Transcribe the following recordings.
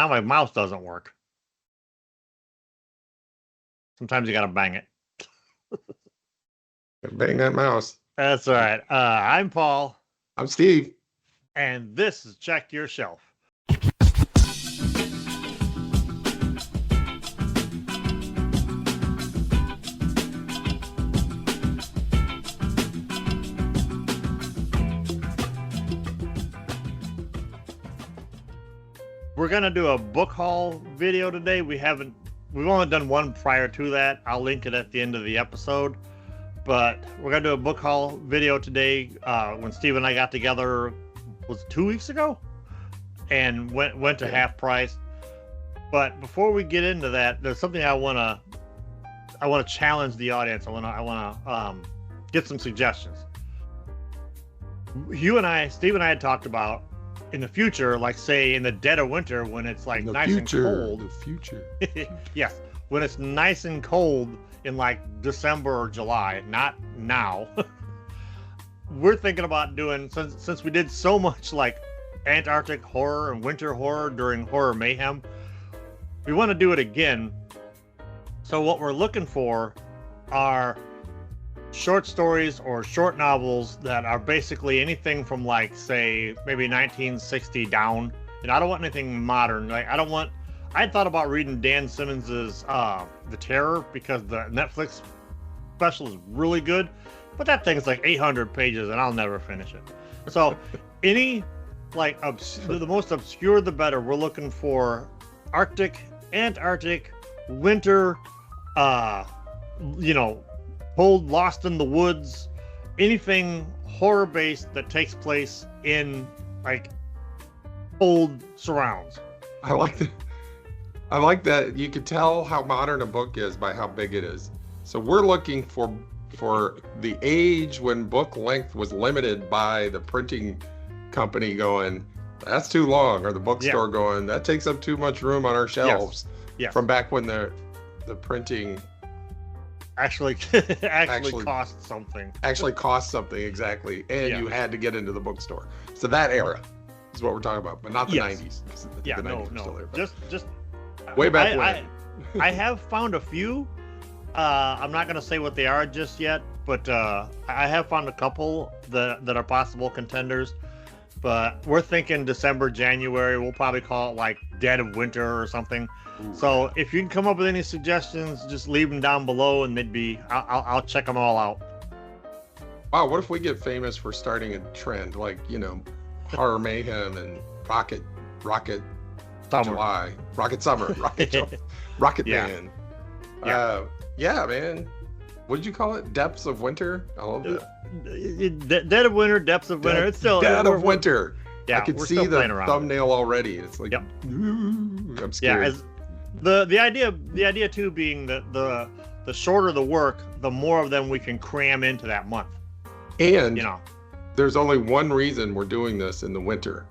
Now my mouse doesn't work. Sometimes you gotta bang it. Bang that mouse. That's all right. I'm Paul. I'm Steve. And this is Check Your Shelf. We're gonna do a book haul video today. We've only done one prior to that. I'll link it at the end of the episode. But we're gonna do a book haul video today. When Steve and I got together, was it 2 weeks ago, and went to half price. But before we get into that, there's something I wanna challenge the audience. I wanna get some suggestions. Steve and I had talked about in the future, like say in the dead of winter when it's like nice and cold. The future. Yes, when it's nice and cold in like December or July, not now. We're thinking about doing, since we did so much like Antarctic horror and winter horror during Horror Mayhem, we want to do it again. So what we're looking for are short stories or short novels that are basically anything from like say maybe 1960 down. And I don't want anything modern. Like I thought about reading Dan Simmons's The Terror, because the Netflix special is really good, but that thing is like 800 pages and I'll never finish it. So any like the most obscure the better. We're looking for Arctic, Antarctic, winter, cold, lost in the woods, anything horror based that takes place in like cold surrounds. I like that you could tell how modern a book is by how big it is. So we're looking for the age when book length was limited by the printing company going, that's too long, or the bookstore going, that takes up too much room on our shelves. Yes. From back when the printing actually cost something. Actually cost something, exactly. And you had to get into the bookstore. So that era is what we're talking about, but not the 90s. Yeah, the 90s no. Still there, just way back when. I have found a few. I'm not going to say what they are just yet, but I have found a couple that are possible contenders. But we're thinking December, January. We'll probably call it like Dead of Winter or something. Ooh. So if you can come up with any suggestions, just leave them down below, and I'll check them all out. Wow, what if we get famous for starting a trend like Horror Mayhem and Rocket Summer. July, Rocket Summer, Rocket Man. Yeah, man. What did you call it? Depths of Winter? I love that. Dead of Winter, Depths of Winter. It's still Dead of Winter. Yeah, I can see the thumbnail already. It's like, I'm scared. Yeah, the idea too being that the shorter the work, the more of them we can cram into that month. And there's only one reason we're doing this in the winter.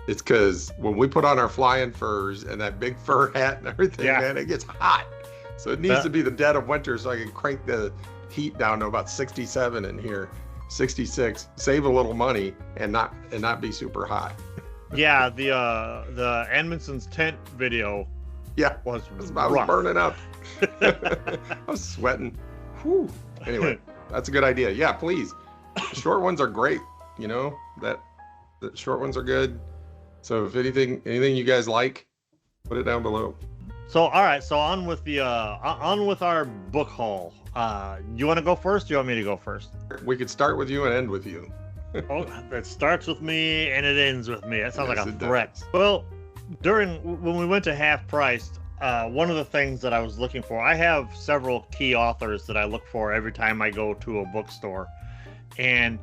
It's because when we put on our flying furs and that big fur hat and everything, man, it gets hot. So it needs to be the dead of winter so I can crank the heat down to about 67 in here, 66, save a little money and not be super hot. Yeah, the Edmondson's tent video was I was burning up. I was sweating. Whew. Anyway, that's a good idea. Yeah, please. Short ones are great. The short ones are good. So if anything you guys like, put it down below. So all right, so on with our book haul. You want to go first? Or you want me to go first? We could start with you and end with you. Oh, it starts with me and it ends with me. That sounds like a threat. Does. Well, when we went to half priced, one of the things that I was looking for, I have several key authors that I look for every time I go to a bookstore, and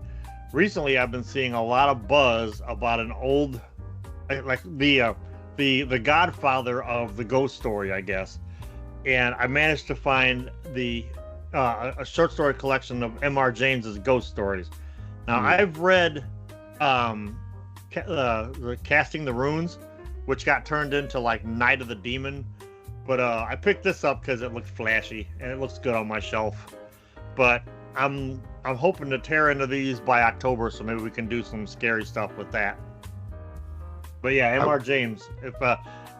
recently I've been seeing a lot of buzz about an old, like the godfather of the ghost story, I guess. And I managed to find a short story collection of M.R. James's ghost stories. Now I've read Casting the Runes, which got turned into like Night of the Demon, but I picked this up because it looked flashy and it looks good on my shelf. But I'm hoping to tear into these by October, so maybe we can do some scary stuff with that. But yeah, M.R. James. If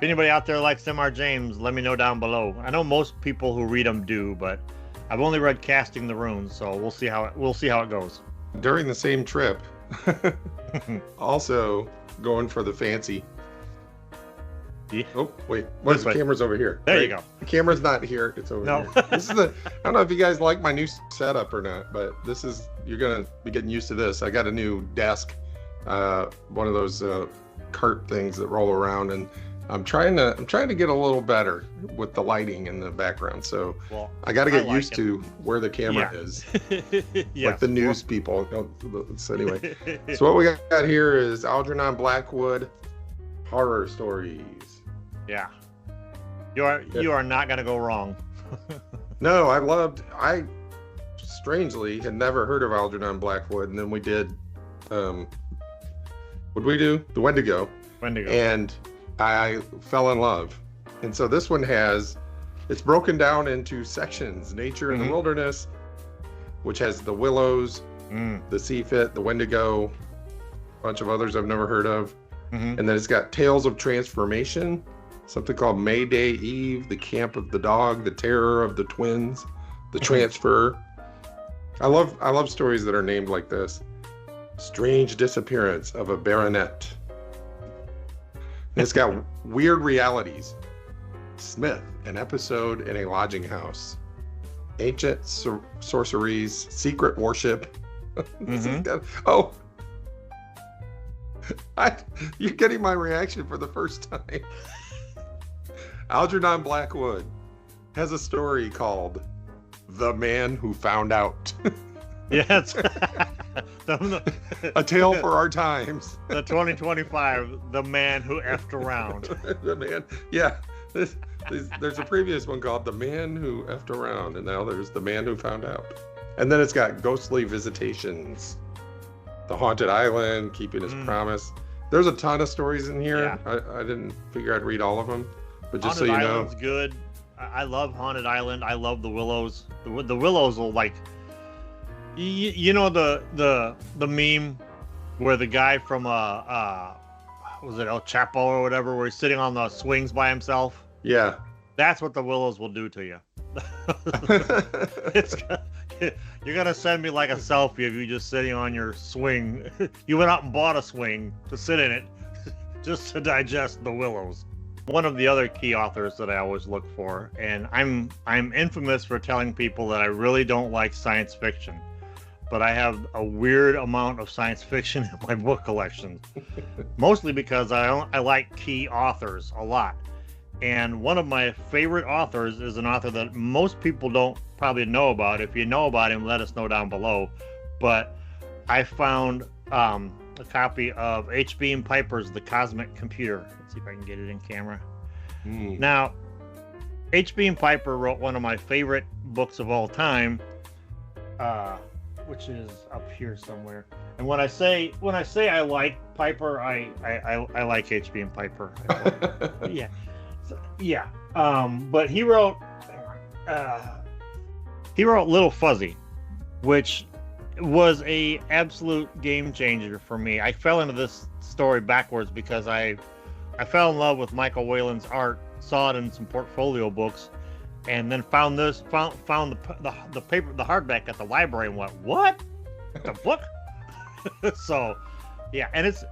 anybody out there likes M.R. James, let me know down below. I know most people who read them do, but I've only read Casting the Runes, so we'll see how it goes. During the same trip, also going for the fancy. Yeah. Oh wait, the camera's over here. There you go. The camera's not here; it's over here. This is I don't know if you guys like my new setup or not, but you're gonna be getting used to this. I got a new desk, one of those cart things that roll around, and I'm trying to get a little better with the lighting in the background. So I got to get used to where the camera is, like the news people. So anyway, so what we got here is Algernon Blackwood horror stories. Yeah, you are not gonna go wrong. No, I strangely had never heard of Algernon Blackwood, and then we did what did we do? The Wendigo. And I fell in love. And so this one it's broken down into sections: nature in the wilderness, which has the willows, the Seafit, the Wendigo, a bunch of others I've never heard of. And then it's got tales of transformation, something called Mayday Eve, the camp of the dog, the terror of the twins, the transfer. I love stories that are named like this. Strange disappearance of a baronet. And it's got weird realities. Smith, an episode in a lodging house. Ancient sorceries, secret worship. You're getting my reaction for the first time. Algernon Blackwood has a story called The Man Who Found Out. Yes. A tale for our times. The 2025, The Man Who Effed Around. The man, yeah. There's a previous one called The Man Who Effed Around, and now there's The Man Who Found Out. And then it's got ghostly visitations. The Haunted Island, Keeping His Promise. There's a ton of stories in here. Yeah. I didn't figure I'd read all of them, but just Haunted so you know. Island's good. I love Haunted Island. I love the Willows. The Willows will like, you know the meme where the guy from was it El Chapo or whatever, where he's sitting on the swings by himself? Yeah. That's what the Willows will do to you. You're gonna send me like a selfie of you just sitting on your swing. You went out and bought a swing to sit in it just to digest the Willows. One of the other key authors that I always look for, and I'm infamous for telling people that I really don't like science fiction, but I have a weird amount of science fiction in my book collection, mostly because I like key authors a lot. And one of my favorite authors is an author that most people don't probably know about. If you know about him, let us know down below. But I found a copy of H.B. and Piper's The Cosmic Computer. Let's see if I can get it in camera. Now, H.B. and Piper wrote one of my favorite books of all time, which is up here somewhere. And when I say I like Piper, I like H.B. and Piper. Yeah. Yeah, but he wrote Little Fuzzy, which was a absolute game changer for me. I fell into this story backwards because I fell in love with Michael Whalen's art, saw it in some portfolio books, and then found the paper, the hardback at the library, and went, "What? The book?" So, yeah, and it's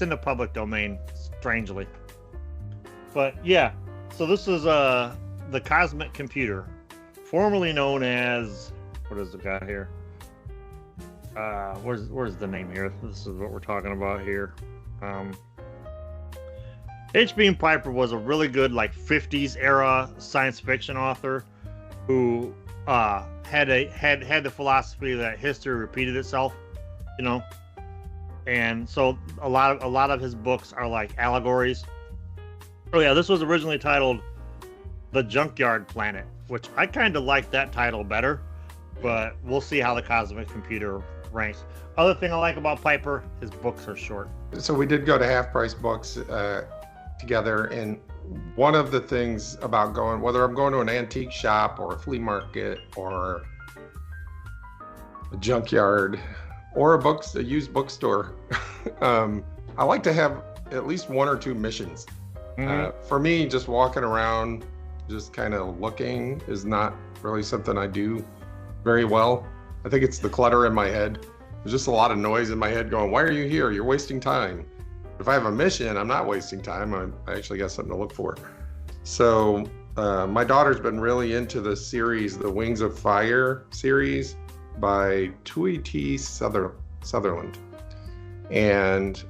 in the public domain, strangely. But yeah, so this is The Cosmic Computer, formerly known as, what is it got here? Where's the name here? This is what we're talking about here. H.B. and Piper was a really good like 50s era science fiction author who had the philosophy that history repeated itself, you know. And so a lot of his books are like allegories. Oh yeah, this was originally titled The Junkyard Planet, which I kind of like that title better, but we'll see how The Cosmic Computer ranks. Other thing I like about Piper, his books are short. So we did go to Half Price Books together, and one of the things about going, whether I'm going to an antique shop or a flea market or a junkyard or a used bookstore, I like to have at least one or two missions. Mhm. For me, just walking around, just kind of looking is not really something I do very well. I think it's the clutter in my head. There's just a lot of noise in my head going, why are you here? You're wasting time. If I have a mission, I'm not wasting time. I actually got something to look for. So my daughter's been really into the series, the Wings of Fire series by Tui T. Sutherland. And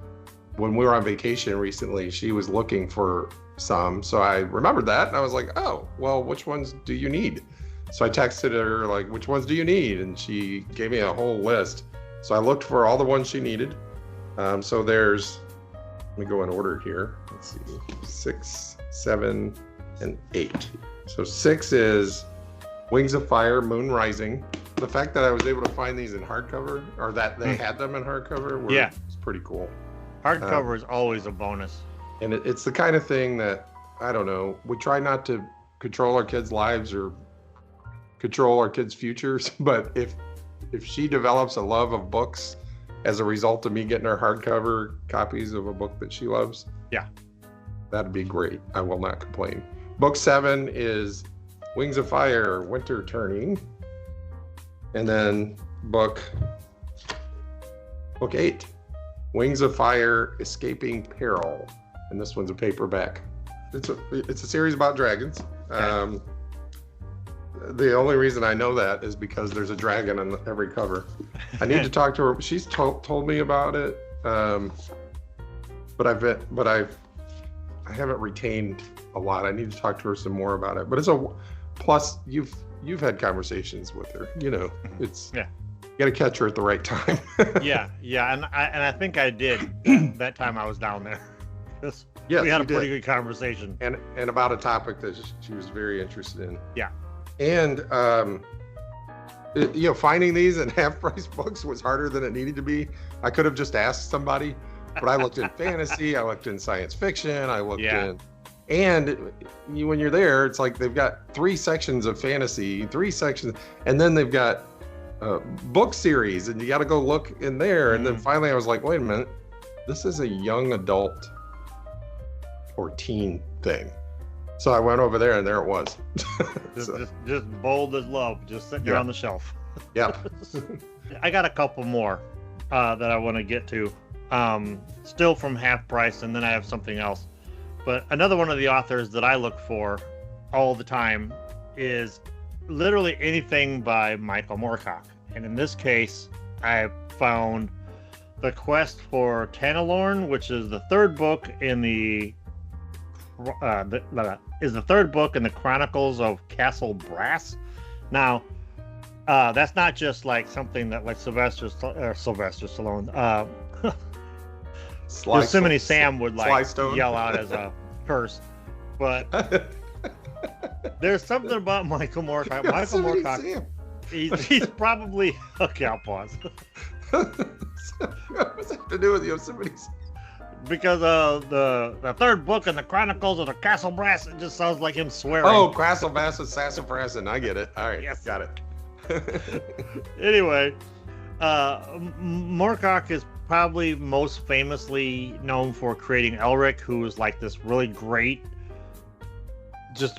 when we were on vacation recently, she was looking for some. So I remembered that and I was like, oh, well, which ones do you need? So I texted her like, which ones do you need? And she gave me a whole list. So I looked for all the ones she needed. So there's, let me go in order here. Let's see, 6, 7, and 8. So 6 is Wings of Fire, Moon Rising. The fact that I was able to find these in hardcover, or that they had them in hardcover, was pretty cool. Hardcover is always a bonus. And it's the kind of thing that, I don't know, we try not to control our kids' lives or control our kids' futures, but if she develops a love of books as a result of me getting her hardcover copies of a book that she loves, yeah, that'd be great. I will not complain. Book 7 is Wings of Fire, Winter Turning. And then book 8, Wings of Fire, Escaping Peril. And this one's a paperback. It's a series about dragons. Okay. The only reason I know that is because there's a dragon on every cover. I need to talk to her. She's told me about it, but I haven't retained a lot. I need to talk to her some more about it. But it's a plus. You've had conversations with her. You know, it's you got to catch her at the right time. yeah, and I think I did that time I was down there. Yes, we had a pretty good conversation, and about a topic that she was very interested in. Yeah. And finding these in half-price books was harder than it needed to be. I could have just asked somebody, but I looked in fantasy, I looked in science fiction, I looked in, and when you're there, it's like they've got 3 sections of fantasy, 3 sections, and then they've got book series, and you got to go look in there. And then finally, I was like, wait a minute, this is a young adult or teen thing. So I went over there, and there it was. just bold as love, just sitting there on the shelf. Yeah. I got a couple more that I want to get to, still from Half Price, and then I have something else. But another one of the authors that I look for all the time is literally anything by Michael Moorcock. And in this case, I found The Quest for Tanalorn, which is the third book in the Chronicles of Castle Brass. Now, that's not just like something that like Sylvester Stallone, Yosemite Sam would like yell out as a curse, but there's something about Michael Moorcock. Michael Moorcock, he's probably okay. I'll pause. What's that to do with Yosemite? Because the third book in the Chronicles of the Castle Brass, it just sounds like him swearing. Oh, Castle Brass and Sassafras, I get it. All right, yes, got it. Anyway, Moorcock is probably most famously known for creating Elric, who is like this really great, just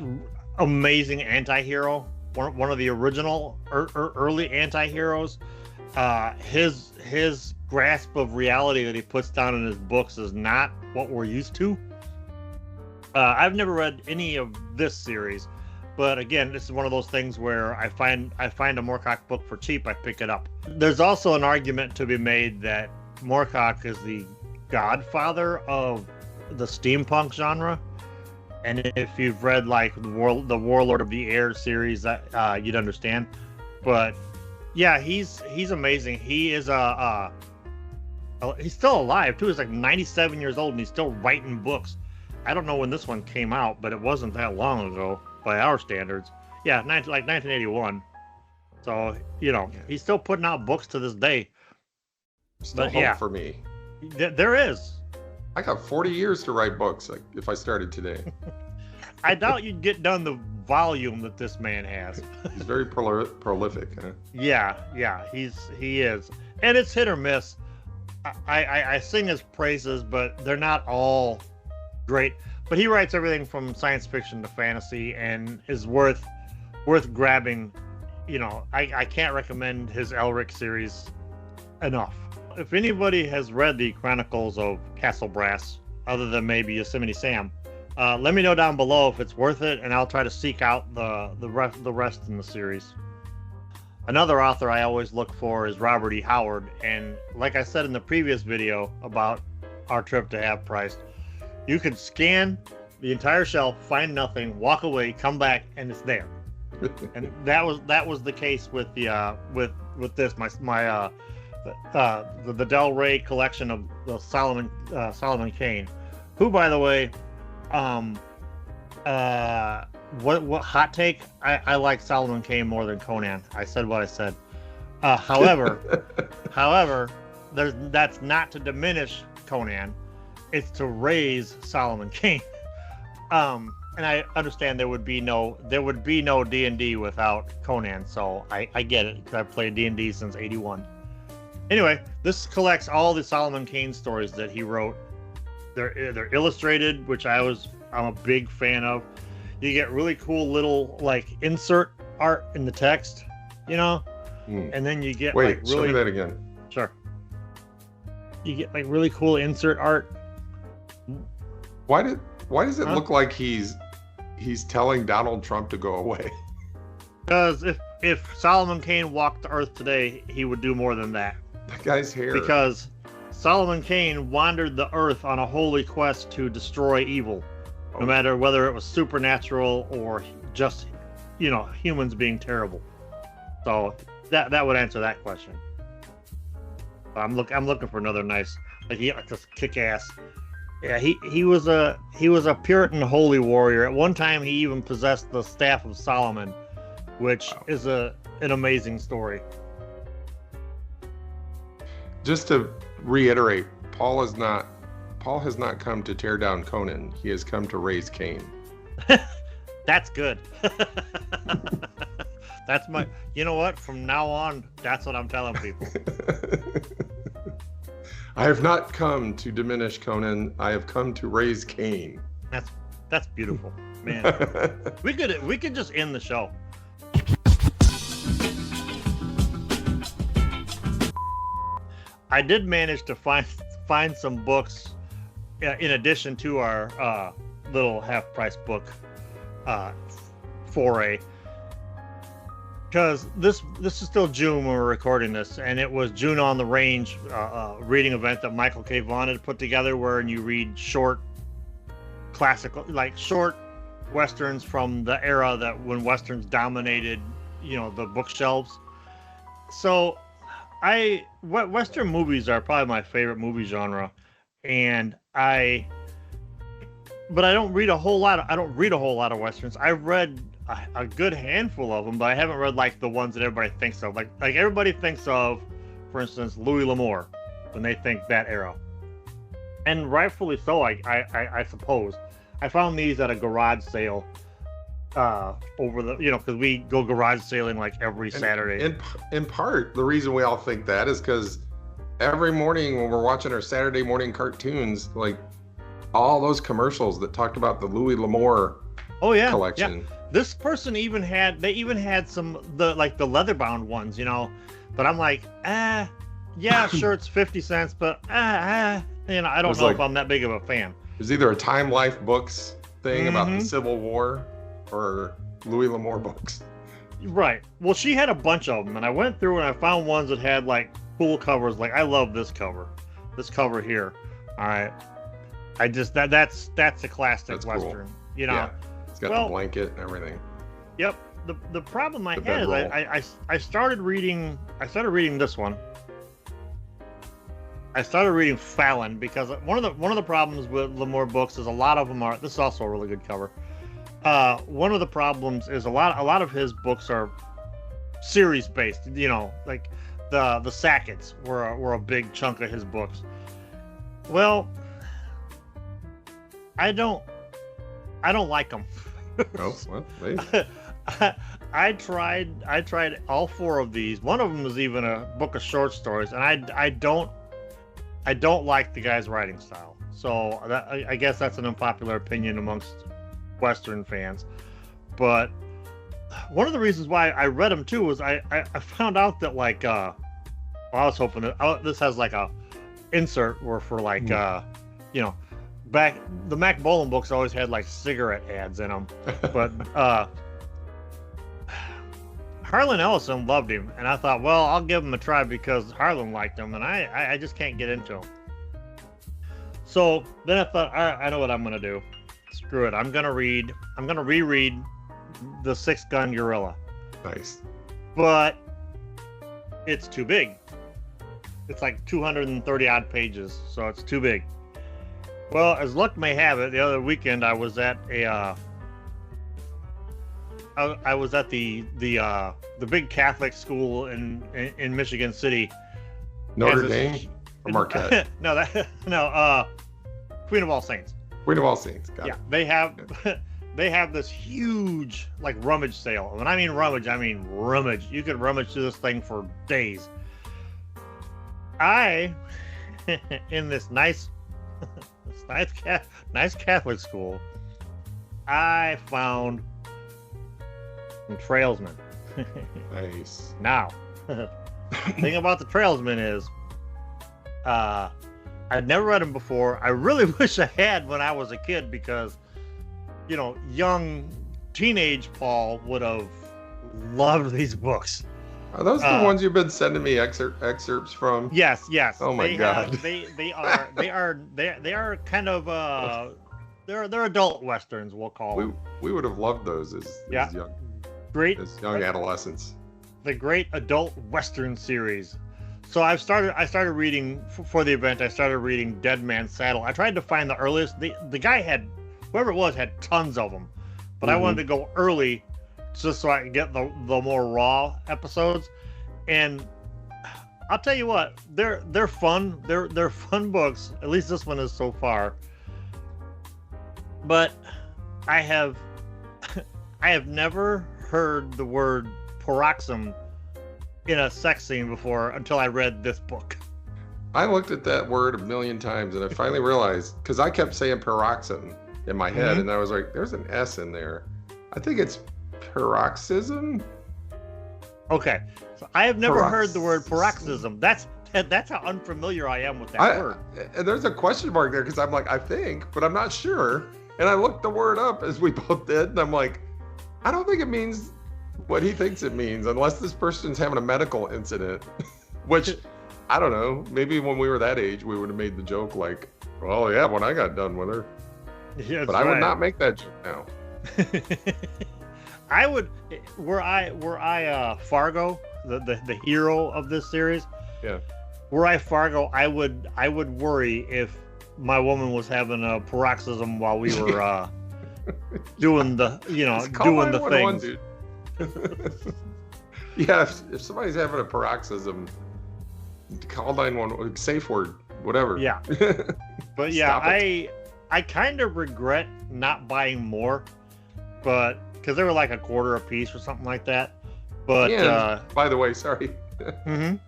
amazing anti-hero. One of the original early anti-heroes. His grasp of reality that he puts down in his books is not what we're used to. I've never read any of this series, but again, this is one of those things where I find a Moorcock book for cheap, I pick it up. There's also an argument to be made that Moorcock is the godfather of the steampunk genre, and if you've read like the Warlord of the Air series, that you'd understand. But yeah, he's amazing. He is he's still alive too. He's like 97 years old and he's still writing books. I don't know when this one came out, but it wasn't that long ago by our standards. Yeah, like 1981. So, he's still putting out books to this day. Still hope for me. There is. I got 40 years to write books if I started today. I doubt you'd get done the volume that this man has. He's very prolific, huh? Yeah, he is. And it's hit or miss. I sing his praises, but they're not all great. But he writes everything from science fiction to fantasy, and is worth grabbing. You know, I can't recommend his Elric series enough. If anybody has read the Chronicles of Castle Brass, other than maybe Yosemite Sam, let me know down below if it's worth it, and I'll try to seek out the rest in the series. Another author I always look for is Robert E. Howard, and like I said in the previous video about our trip to Half Price, you could scan the entire shelf, find nothing, walk away, come back, and it's there. And that was the case with the with this the Del Rey collection of the Solomon Kane, who, by the way, what hot take? I like Solomon Kane more than Conan. I said what I said. However, that's not to diminish Conan. It's to raise Solomon Kane. And I understand there would be no D&D without Conan, so I get it, because I've played D&D since '81. Anyway, this collects all the Solomon Kane stories that he wrote. They're illustrated, which I'm a big fan of. You get really cool little like insert art in the text, you know, and then you get show me that again. Sure. You get like really cool insert art. Why does it look like he's telling Donald Trump to go away? Because if Solomon Kane walked the earth today, he would do more than that. That guy's hair. Because Solomon Kane wandered the earth on a holy quest to destroy evil, no matter whether it was supernatural or just, you know, humans being terrible. So that would answer that question. I'm looking for another nice, like, just kick ass. Yeah, he was a Puritan holy warrior. At one time, he even possessed the Staff of Solomon, which is an amazing story. Just to Reiterate, Paul has not come to tear down Conan. He has come to raise Cain. That's good. That's my. You know what? From now on, that's what I'm telling people. I have not come to diminish Conan. I have come to raise Cain. That's beautiful, man. we could just end the show. I did manage to find some books in addition to our little half-price book foray, because this is still June when we're recording this, and it was June on the Range reading event that Michael K. Vaughan had put together, where you read short classical, like short westerns from the era that when westerns dominated, you know, the bookshelves. So Western movies are probably my favorite movie genre, but I don't read a whole lot of westerns. I've read a good handful of them, but I haven't read like the ones that everybody thinks of. Like everybody thinks of, for instance, Louis L'Amour when they think that era, and rightfully so. I suppose. I found these at a garage sale over the, you know, because we go garage sailing like every Saturday. In part, the reason we all think that is because every morning when we're watching our Saturday morning cartoons, like all those commercials that talked about the Louis L'Amour collection. Yeah. This person even had some the leather bound ones, you know, but I'm like, yeah, sure, it's 50 cents, but you know, I don't know if I'm that big of a fan. There's either a Time Life Books thing about the Civil War or Louis L'Amour books. Right. Well, she had a bunch of them, and I went through and I found ones that had like cool covers. Like, I love this cover here. All right. I just that's a classic Western. Cool. You know. Yeah. It's got the blanket and everything. Yep. The problem I had is I started reading this one. I started reading Fallon because one of the problems with L'Amour books is a lot of them are. This is also a really good cover. One of the problems is a lot of his books are series based. You know, like the Sacketts were a big chunk of his books. Well, I don't like them. Oh, well, wait. I tried all four of these. One of them was even a book of short stories, and I don't I don't like the guy's writing style. So I guess that's an unpopular opinion amongst Western fans. But one of the reasons why I read them too was I found out that like well, I was hoping that this has like a insert where for like you know, back the Mac Bolan books always had like cigarette ads in them, but Harlan Ellison loved him, and I thought, well, I'll give him a try because Harlan liked him, and I just can't get into him. So then I thought, all right, I know what I'm gonna do. Screw it. I'm gonna reread The Six Gun Gorilla. Nice. But it's too big. It's like 230 odd pages, so it's too big. Well, as luck may have it, the other weekend I was at a I was at the big Catholic school in Michigan City. Notre Dame or Marquette? No, Queen of All Saints. Queen of All Saints. Got it. They have this huge like rummage sale. When I mean rummage, I mean rummage. You could rummage through this thing for days. In this nice Catholic school, I found some Trailsmen. Nice. Now, the thing about the Trailsmen is, I'd never read them before. I really wish I had when I was a kid because, you know, young teenage Paul would have loved these books. Are those the ones you've been sending me excerpts from? Yes. Oh my God. They are kind of they're adult westerns, we'll call them. We would have loved those as young adolescents. The great adult western series. So I started reading for the event. I started reading Dead Man's Saddle. I tried to find the earliest. The guy had, whoever it was, had tons of them, but I wanted to go early just so I can get the more raw episodes. And I'll tell you what, they're fun. They're fun books. At least this one is so far. But I have never heard the word paroxysm in a sex scene before until I read this book. I looked at that word a million times and I finally realized, because I kept saying paroxysm in my head, and I was like, there's an S in there. I think it's paroxysm. Okay, so I have never heard the word paroxysm. That's how unfamiliar I am with that word. And there's a question mark there because I'm like, I think, but I'm not sure. And I looked the word up as we both did, and I'm like, I don't think it means what he thinks it means, unless this person's having a medical incident. Which, I don't know, maybe when we were that age, we would have made the joke like, well, yeah, when I got done with her. Yeah, but I would not make that joke now. I would, were I Fargo, the hero of this series. Yeah. Were I Fargo, I would worry if my woman was having a paroxysm while we were doing the things. Dude. Yeah, if somebody's having a paroxysm, call 911, safe word, whatever. Yeah. But yeah, I kind of regret not buying more, but because they were like $0.25 a piece or something like that. But by the way, sorry. I'm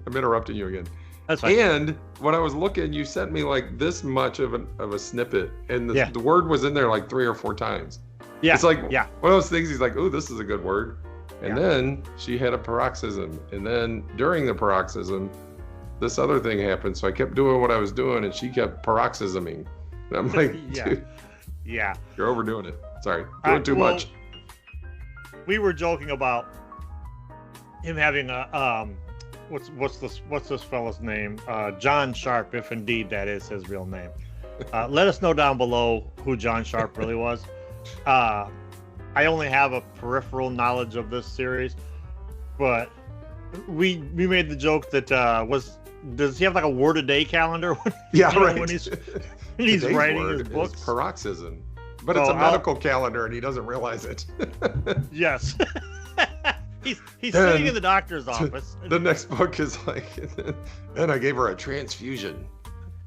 interrupting you again. That's fine. And when I was looking, you sent me like this much of a snippet, and the word was in there like 3 or 4 times. Yeah. It's like one of those things. He's like, "Ooh, this is a good word," and then she had a paroxysm, and then during the paroxysm, this other thing happened. So I kept doing what I was doing, and she kept paroxysming. And I'm like, dude, you're overdoing it. Sorry, doing too much. We were joking about him having a what's this fella's name? John Sharp, if indeed that is his real name. Let us know down below who John Sharp really was. I only have a peripheral knowledge of this series, but we made the joke that does he have like a word a day calendar? Right. When he's writing his books. Paroxysm, but it's a medical calendar, and he doesn't realize it. Yes. He's sitting in the doctor's office. The next book is like, and I gave her a transfusion.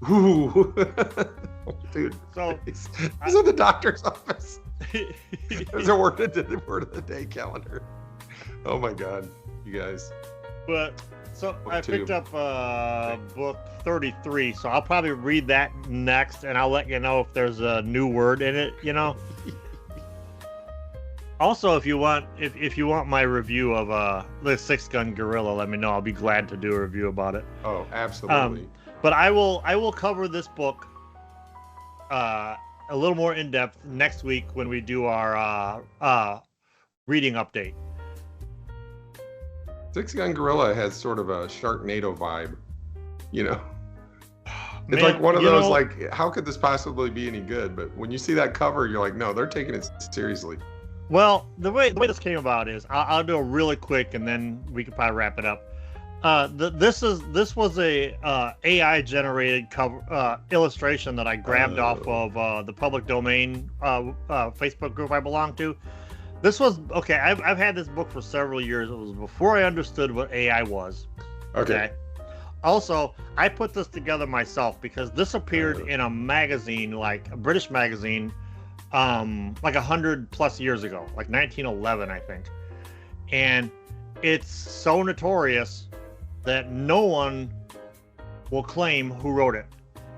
Ooh. Dude. So he's in the doctor's office. There's a word of the day calendar. Oh my God, you guys. But So I picked up book 33, so I'll probably read that next, and I'll let you know if there's a new word in it, you know. Also, if you want my review of the 6-gun gorilla, let me know. I'll be glad to do a review about it. Oh, absolutely. But I will cover this book a little more in depth next week when we do our reading update. 6-gun gorilla has sort of a Sharknado vibe, you know. It's Man, like one of those like, how could this possibly be any good? But when you see that cover, you're like, no, they're taking it seriously. Well, the way this came about is I'll do it really quick, and then we can probably wrap it up. This was a AI generated cover illustration that I grabbed off of the public domain Facebook group I belong to. This was okay. I've had this book for several years. It was before I understood what AI was. Okay. Also, I put this together myself because this appeared in a magazine, like a British magazine, like 100+ years ago, like 1911, I think. And it's so notorious that no one will claim who wrote it.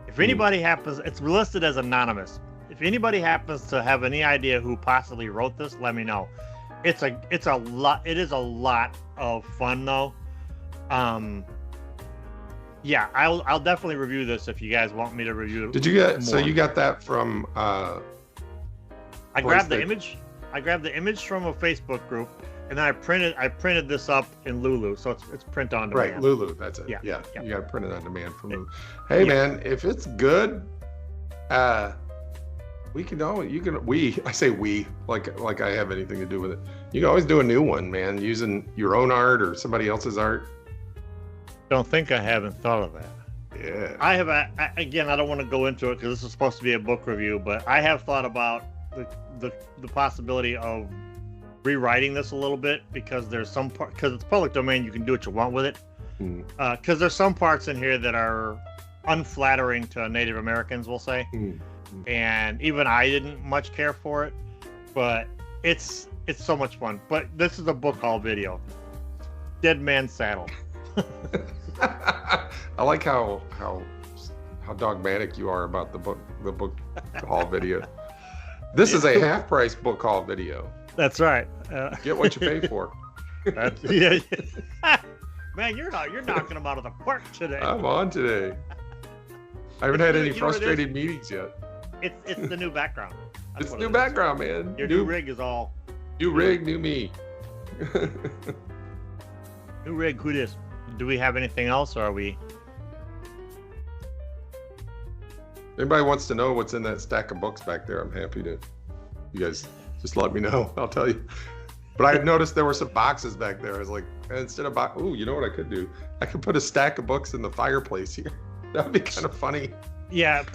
If anybody happens, it's listed as anonymous. If anybody happens to have any idea who possibly wrote this, let me know. It is a lot of fun though. Yeah, I'll definitely review this if you guys want me to review it. Did you get so you got that from I grabbed the image. I grabbed the image from a Facebook group, and then I printed this up in Lulu, so it's print on demand. Right, Lulu, that's it. Yeah. You got to print it on demand from Lulu. Hey man, if it's good, I say we, like I have anything to do with it. You can always do a new one, man, using your own art or somebody else's art. Don't think I haven't thought of that. Yeah. I have, again, I don't want to go into it because this is supposed to be a book review, but I have thought about the possibility of rewriting this a little bit, because there's some part, because it's public domain, you can do what you want with it. Because there's some parts in here that are unflattering to Native Americans, we'll say. And even I didn't much care for it, but it's so much fun. But this is a book haul video. Dead Man's Saddle. I like how dogmatic you are about the book haul video. This is a half price book haul video. That's right. Get what you pay for. Yeah. Man, you're knocking them out of the park today. I'm on today. I haven't had any frustrated meetings yet. It's the new background. It's new background, man. Your new rig is all. New rig, new me. New rig, who this? Do we have anything else, or are we? Anybody wants to know what's in that stack of books back there, I'm happy to. You guys just let me know. I'll tell you. But I noticed there were some boxes back there. I was like, instead of you know what I could do? I could put a stack of books in the fireplace here. That would be kind of funny. Yeah,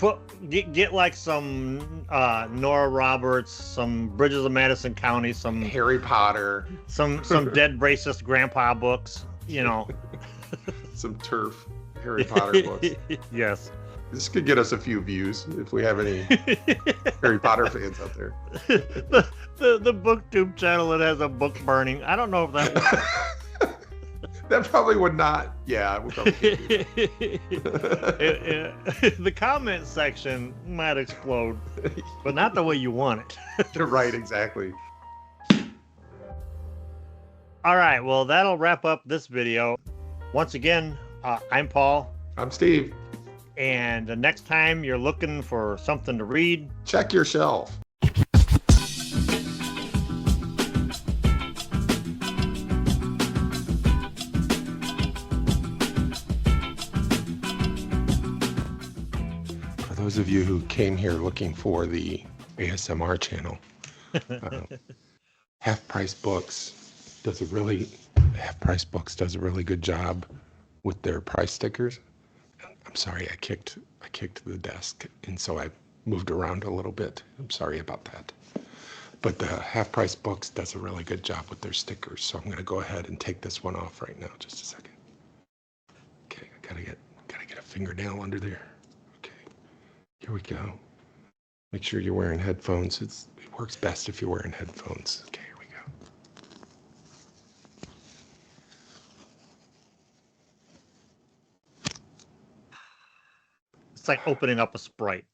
get like some Nora Roberts, some Bridges of Madison County, some Harry Potter, some dead racist grandpa books, you know. Some turf Harry Potter books. Yes. This could get us a few views if we have any Harry Potter fans out there. The booktube channel that has a book burning. I don't know if that works. That probably would not. Yeah, we probably can't do that. The comment section might explode, but not the way you want it. You're right, exactly. All right, well, that'll wrap up this video. Once again, I'm Paul. I'm Steve. And the next time you're looking for something to read, check your shelf. For those of you who came here looking for the ASMR channel, Half Price Books does a really good job with their price stickers. I'm sorry, I kicked the desk, and so I moved around a little bit. I'm sorry about that. But the Half Price Books does a really good job with their stickers, so I'm going to go ahead and take this one off right now. Just a second. Okay, I gotta get a fingernail under there. Okay, here we go. Make sure you're wearing headphones. It works best if you're wearing headphones. Okay, here we go. It's like opening up a Sprite.